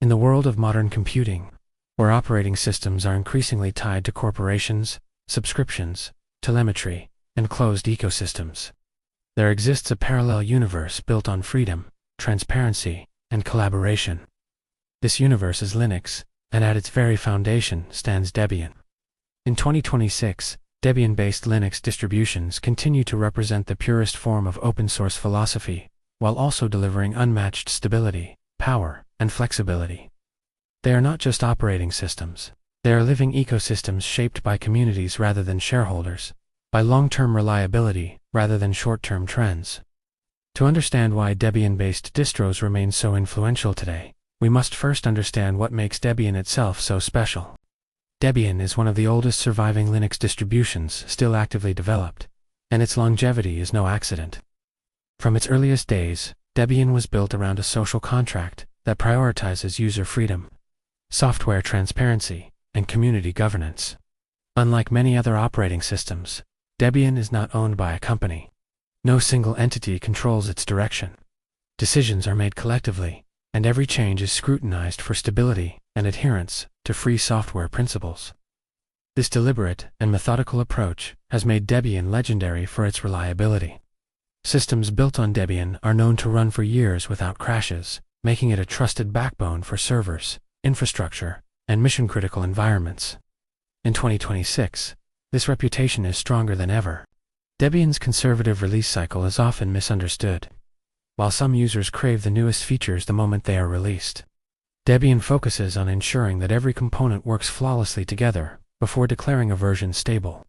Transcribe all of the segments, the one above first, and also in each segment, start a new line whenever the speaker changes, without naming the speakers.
In the world of modern computing, where operating systems are increasingly tied to corporations, subscriptions, telemetry, and closed ecosystems, there exists a parallel universe built on freedom, transparency, and collaboration. This universe is Linux, and at its very foundation stands Debian. In 2026, Debian-based Linux distributions continue to represent the purest form of open-source philosophy, while also delivering unmatched stability, power, and flexibility. They are not just operating systems. They are living ecosystems shaped by communities rather than shareholders, by long-term reliability rather than short-term trends. To understand why Debian-based distros remain so influential today, we must first understand what makes Debian itself so special. Debian is one of the oldest surviving Linux distributions still actively developed, and its longevity is no accident. From its earliest days, Debian was built around a social contract that prioritizes user freedom, software transparency, and community governance. Unlike many other operating systems, Debian is not owned by a company. No single entity controls its direction. Decisions are made collectively, and every change is scrutinized for stability and adherence to free software principles. This deliberate and methodical approach has made Debian legendary for its reliability. Systems built on Debian are known to run for years without crashes, making it a trusted backbone for servers, infrastructure, and mission-critical environments. In 2026, this reputation is stronger than ever. Debian's conservative release cycle is often misunderstood. While some users crave the newest features the moment they are released, Debian focuses on ensuring that every component works flawlessly together before declaring a version stable.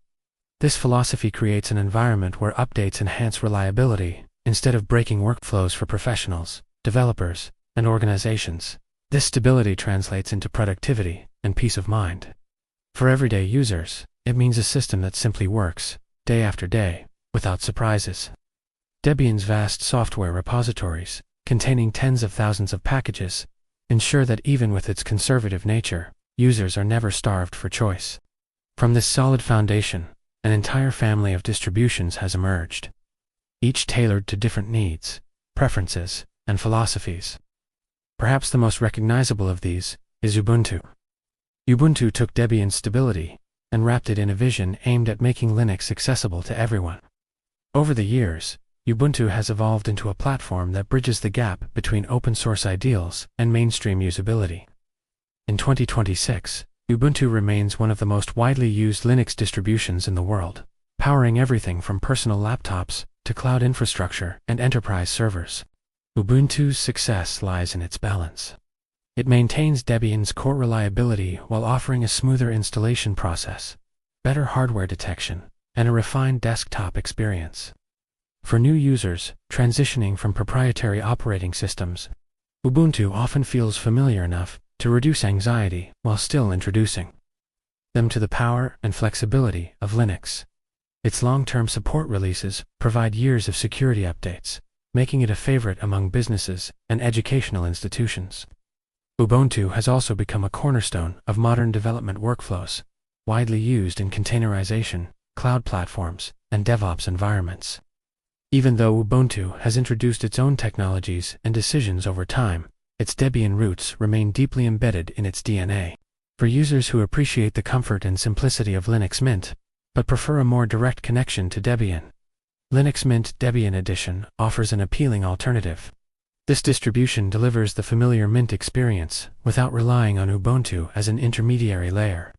This philosophy creates an environment where updates enhance reliability instead of breaking workflows for professionals, developers, and organizations. This stability translates into productivity and peace of mind. For everyday users, it means a system that simply works, day after day, without surprises. Debian's vast software repositories, containing tens of thousands of packages, ensure that even with its conservative nature, users are never starved for choice. From this solid foundation, an entire family of distributions has emerged, each tailored to different needs, preferences, and philosophies. Perhaps the most recognizable of these is Ubuntu. Ubuntu took Debian's stability and wrapped it in a vision aimed at making Linux accessible to everyone. Over the years, Ubuntu has evolved into a platform that bridges the gap between open-source ideals and mainstream usability. In 2026, Ubuntu remains one of the most widely used Linux distributions in the world, powering everything from personal laptops to cloud infrastructure and enterprise servers. Ubuntu's success lies in its balance. It maintains Debian's core reliability while offering a smoother installation process, better hardware detection, and a refined desktop experience. For new users transitioning from proprietary operating systems, Ubuntu often feels familiar enough to reduce anxiety while still introducing them to the power and flexibility of Linux. Its long-term support releases provide years of security updates, making it a favorite among businesses and educational institutions. Ubuntu has also become a cornerstone of modern development workflows, widely used in containerization, cloud platforms, and DevOps environments. Even though Ubuntu has introduced its own technologies and decisions over time, its Debian roots remain deeply embedded in its DNA. For users who appreciate the comfort and simplicity of Linux Mint, but prefer a more direct connection to Debian, Linux Mint Debian Edition offers an appealing alternative. This distribution delivers the familiar Mint experience without relying on Ubuntu as an intermediary layer.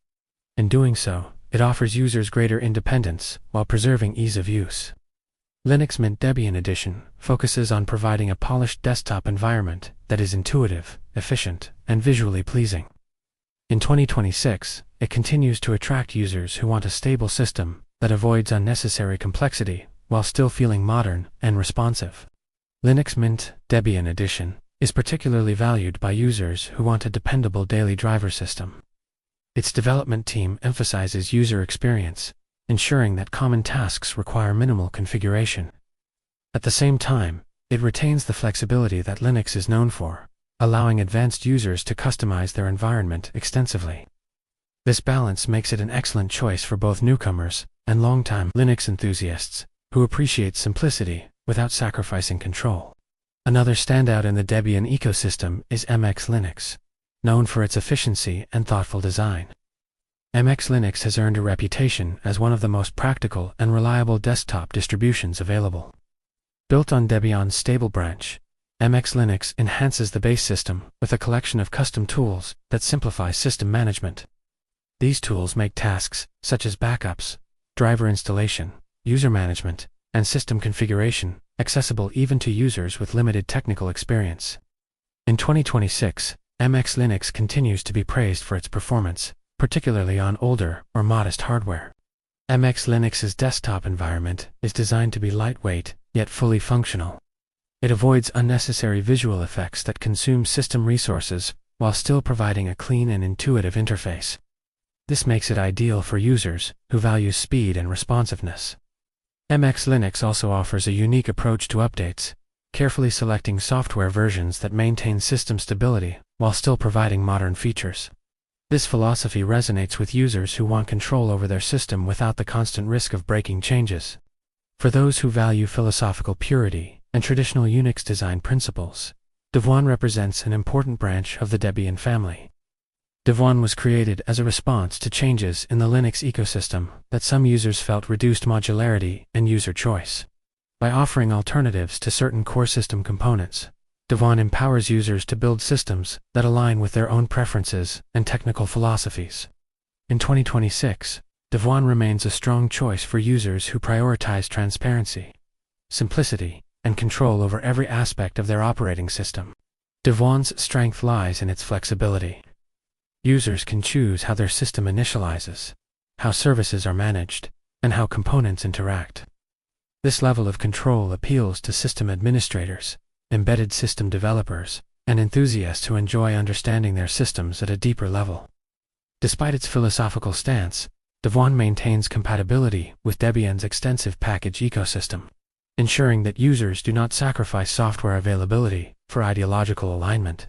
In doing so, it offers users greater independence while preserving ease of use. Linux Mint Debian Edition focuses on providing a polished desktop environment that is intuitive, efficient, and visually pleasing. In 2026, it continues to attract users who want a stable system that avoids unnecessary complexity while still feeling modern and responsive. Linux Mint Debian Edition is particularly valued by users who want a dependable daily driver system. Its development team emphasizes user experience, ensuring that common tasks require minimal configuration. At the same time, it retains the flexibility that Linux is known for, allowing advanced users to customize their environment extensively. This balance makes it an excellent choice for both newcomers and longtime Linux enthusiasts who appreciate simplicity without sacrificing control. Another standout in the Debian ecosystem is MX Linux. known for its efficiency and thoughtful design. MX Linux has earned a reputation as one of the most practical and reliable desktop distributions available. Built on Debian's stable branch, MX Linux enhances the base system with a collection of custom tools that simplify system management. These tools make tasks such as backups, driver installation, user management, and system configuration accessible even to users with limited technical experience. In 2026, MX Linux continues to be praised for its performance, particularly on older or modest hardware. MX Linux's desktop environment is designed to be lightweight, yet fully functional. It avoids unnecessary visual effects that consume system resources while still providing a clean and intuitive interface. This makes it ideal for users who value speed and responsiveness. MX Linux also offers a unique approach to updates, carefully selecting software versions that maintain system stability while still providing modern features. This philosophy resonates with users who want control over their system without the constant risk of breaking changes. For those who value philosophical purity and traditional Unix design principles, Devuan represents an important branch of the Debian family. Devuan was created as a response to changes in the Linux ecosystem that some users felt reduced modularity and user choice. By offering alternatives to certain core system components, Devuan empowers users to build systems that align with their own preferences and technical philosophies. In 2026, Devuan remains a strong choice for users who prioritize transparency, simplicity, and control over every aspect of their operating system. Devuan's strength lies in its flexibility. Users can choose how their system initializes, how services are managed, and how components interact. This level of control appeals to system administrators, embedded system developers, and enthusiasts who enjoy understanding their systems at a deeper level. Despite its philosophical stance, Devuan maintains compatibility with Debian's extensive package ecosystem, ensuring that users do not sacrifice software availability for ideological alignment.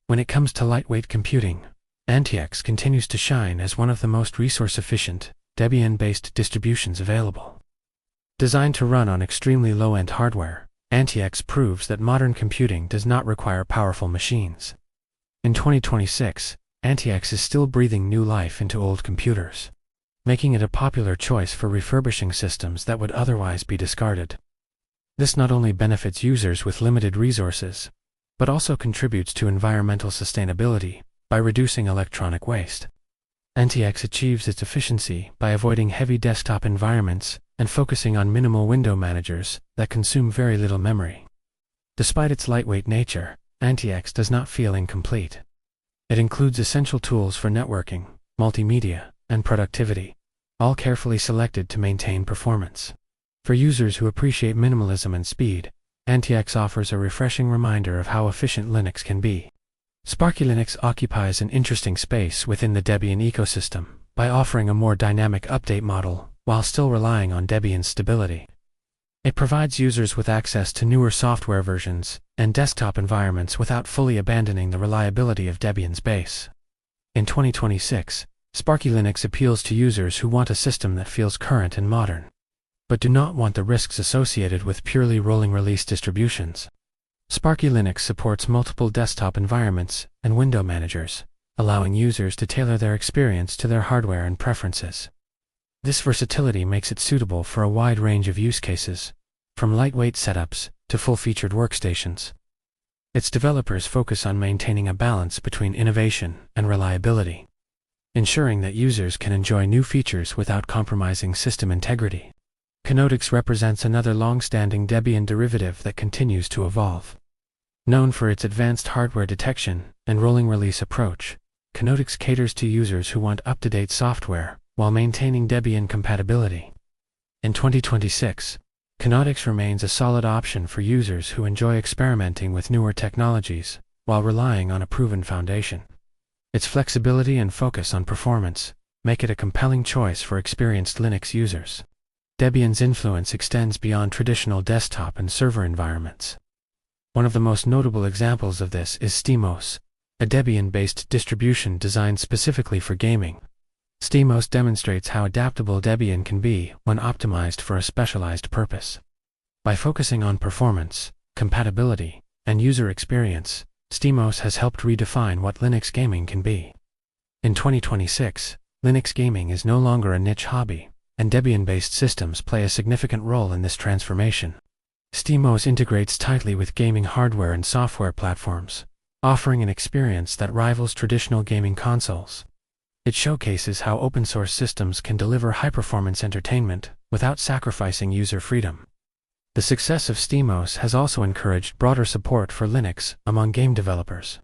When it comes to lightweight computing, Kanotix continues to shine as one of the most resource-efficient, Debian-based distributions available. Designed to run on extremely low-end hardware, Kanotix proves that modern computing does not require powerful machines. In 2026, Kanotix is still breathing new life into old computers, making it a popular choice for refurbishing systems that would otherwise be discarded. This not only benefits users with limited resources, but also contributes to environmental sustainability by reducing electronic waste. Kanotix achieves its efficiency by avoiding heavy desktop environments and focusing on minimal window managers that consume very little memory. Despite its lightweight nature, Kanotix does not feel incomplete. It includes essential tools for networking, multimedia, and productivity, all carefully selected to maintain performance. For users who appreciate minimalism and speed, Kanotix offers a refreshing reminder of how efficient Linux can be. Sparky Linux occupies an interesting space within the Debian ecosystem by offering a more dynamic update model while still relying on Debian's stability. It provides users with access to newer software versions and desktop environments without fully abandoning the reliability of Debian's base. In 2026, Sparky Linux appeals to users who want a system that feels current and modern, but do not want the risks associated with purely rolling release distributions. Sparky Linux supports multiple desktop environments and window managers, allowing users to tailor their experience to their hardware and preferences. This versatility makes it suitable for a wide range of use cases, from lightweight setups to full-featured workstations. Its developers focus on maintaining a balance between innovation and reliability, ensuring that users can enjoy new features without compromising system integrity. Kanotix represents another long-standing Debian derivative that continues to evolve. Known for its advanced hardware detection and rolling release approach, Kanotix caters to users who want up-to-date software while maintaining Debian compatibility. In 2026, Kanotix remains a solid option for users who enjoy experimenting with newer technologies while relying on a proven foundation. Its flexibility and focus on performance make it a compelling choice for experienced Linux users. Debian's influence extends beyond traditional desktop and server environments. One of the most notable examples of this is Stimos, a Debian-based distribution designed specifically for gaming. Stimos demonstrates how adaptable Debian can be when optimized for a specialized purpose. By focusing on performance, compatibility, and user experience, SteamOS has helped redefine what Linux gaming can be. In 2026, Linux gaming is no longer a niche hobby, and Debian-based systems play a significant role in this transformation. SteamOS integrates tightly with gaming hardware and software platforms, offering an experience that rivals traditional gaming consoles. It showcases how open-source systems can deliver high-performance entertainment without sacrificing user freedom. The success of SteamOS has also encouraged broader support for Linux among game developers,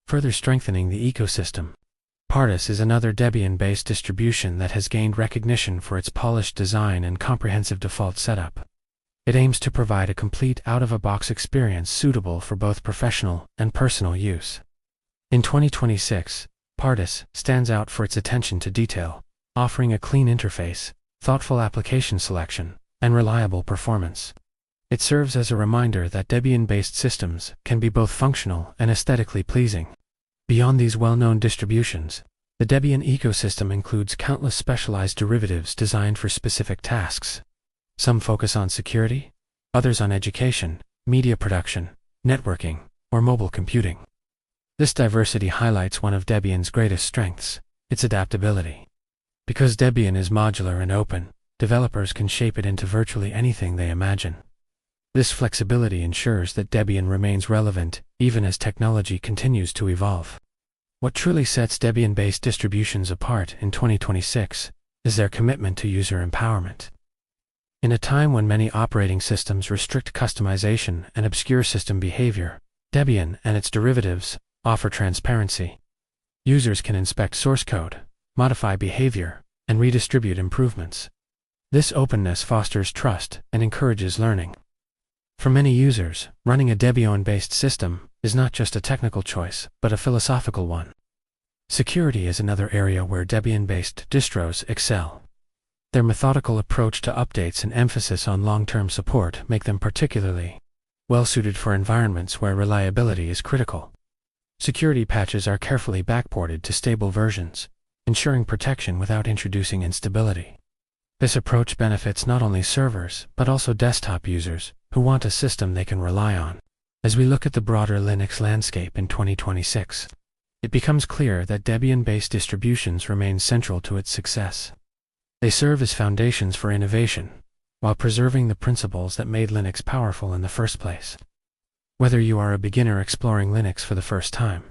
further strengthening the ecosystem. Pardus is another Debian-based distribution that has gained recognition for its polished design and comprehensive default setup. It aims to provide a complete out-of-the-box experience suitable for both professional and personal use. In 2026, Pardus stands out for its attention to detail, offering a clean interface, thoughtful application selection, and reliable performance. It serves as a reminder that Debian-based systems can be both functional and aesthetically pleasing. Beyond these well-known distributions, the Debian ecosystem includes countless specialized derivatives designed for specific tasks. Some focus on security, others on education, media production, networking, or mobile computing. This diversity highlights one of Debian's greatest strengths, its adaptability. Because Debian is modular and open, developers can shape it into virtually anything they imagine. This flexibility ensures that Debian remains relevant even as technology continues to evolve. What truly sets Debian-based distributions apart in 2026 is their commitment to user empowerment. In a time when many operating systems restrict customization and obscure system behavior, Debian and its derivatives offer transparency. Users can inspect source code, modify behavior, and redistribute improvements. This openness fosters trust and encourages learning. For many users, running a Debian-based system is not just a technical choice, but a philosophical one. Security is another area where Debian-based distros excel. Their methodical approach to updates and emphasis on long-term support make them particularly well-suited for environments where reliability is critical. Security patches are carefully backported to stable versions, ensuring protection without introducing instability. This approach benefits not only servers, but also desktop users who want a system they can rely on. As we look at the broader Linux landscape in 2026, it becomes clear that Debian-based distributions remain central to its success. They serve as foundations for innovation, while preserving the principles that made Linux powerful in the first place. Whether you are a beginner exploring Linux for the first time,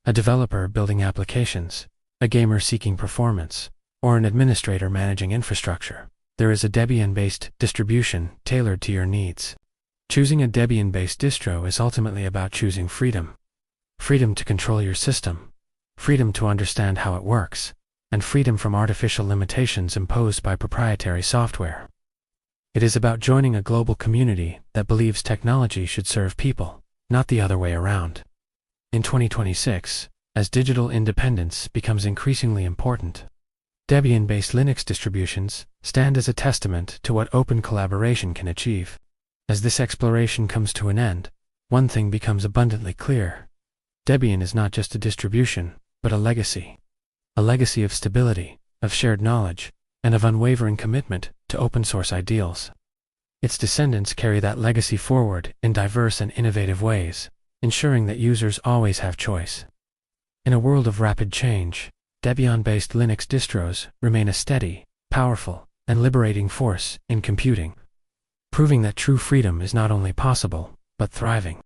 a developer building applications, a gamer seeking performance, or an administrator managing infrastructure, there is a Debian-based distribution tailored to your needs. Choosing a Debian-based distro is ultimately about choosing freedom. Freedom to control your system, freedom to understand how it works, and freedom from artificial limitations imposed by proprietary software. It is about joining a global community that believes technology should serve people, not the other way around. In 2026, as digital independence becomes increasingly important, Debian-based Linux distributions stand as a testament to what open collaboration can achieve. As this exploration comes to an end, one thing becomes abundantly clear. Debian is not just a distribution, but a legacy. A legacy of stability, of shared knowledge, and of unwavering commitment to open-source ideals. Its descendants carry that legacy forward in diverse and innovative ways, ensuring that users always have choice. In a world of rapid change, Debian-based Linux distros remain a steady, powerful, and liberating force in computing, proving that true freedom is not only possible, but thriving.